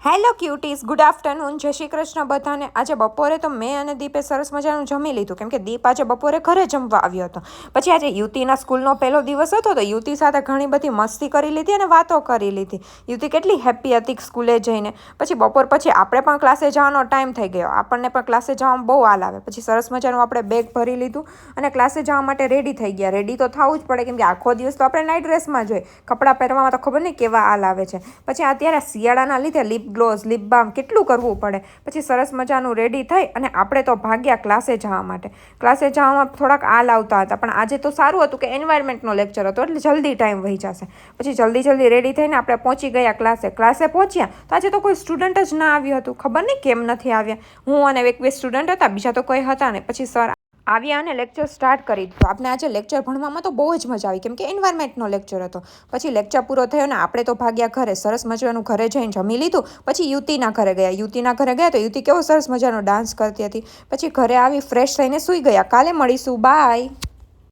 Hello ક્યુટીઝ, good afternoon, જય શ્રી કૃષ્ણ બધાને. આજે બપોરે તો મેં અને દીપે સરસ મજાનું જમી લીધું, કેમ કે દીપ આજે બપોરે ઘરે જમવા આવ્યો હતો. પછી આજે યુતિના સ્કૂલનો પહેલો દિવસ હતો તો યુતિ સાથે ઘણી બધી મસ્તી કરી લીધી અને વાતો કરી લીધી. યુતિ કેટલી હેપી હતી સ્કૂલે જઈને. પછી બપોર પછી આપણે પણ ક્લાસે જવાનો ટાઈમ થઈ ગયો. આપણને પણ ક્લાસે જવામાં બહુ હાલ આવે. પછી સરસ મજાનું આપણે બેગ ભરી લીધું અને ક્લાસે જવા માટે રેડી થઈ ગયા. રેડી તો થવું જ પડે, કેમ કે આખો દિવસ તો આપણે નાઇટ ડ્રેસમાં જોઈએ. કપડાં પહેરવામાં તો ખબર નહીં કેવા હાલ આવે છે. પછી અત્યારે શિયાળાના લીધે લિપ ગ્લોઝ, લિપ બામ કેટલું કરવું પડે. પછી સરસ મજાનું રેડી થઈ અને આપણે તો ભાગ્યા ક્લાસે જવા માટે. ક્લાસે જવામાં થોડાક આલ આવતા હતા, પણ આજે તો સારું હતું કે એન્વાયરમેન્ટનો લેક્ચર હતો એટલે જલ્દી ટાઈમ વહી જશે. પછી જલ્દી રેડી થઈને આપણે પહોંચી ગયા ક્લાસે. ક્લાસે પહોંચ્યા તો આજે તો કોઈ સ્ટુડન્ટ જ ના આવ્યું હતું. ખબર નહીં કેમ નથી આવ્યા. હું અને એક બે સ્ટુડન્ટ હતા, બીજા તો કોઈ હતા ને. પછી સર આવ્યા અને લેક્ચર સ્ટાર્ટ કરી દીધું. આપણે આજે લેક્ચર ભણવામાં તો બહુ જ મજા આવી, કેમ કે એન્વાયરમેન્ટનો લેક્ચર હતો. પછી લેક્ચર પૂરો થયો ને આપણે તો ભાગ્યા ઘરે. સરસ મજાનું ઘરે જઈને જમી લીધું. પછી યુતિના ઘરે ગયા. યુતિના ઘરે ગયા તો યુતિ કેવો સરસ મજાનો ડાન્સ કરતી હતી. પછી ઘરે આવી ફ્રેશ થઈને સૂઈ ગયા. કાલે મળીશું, બાય.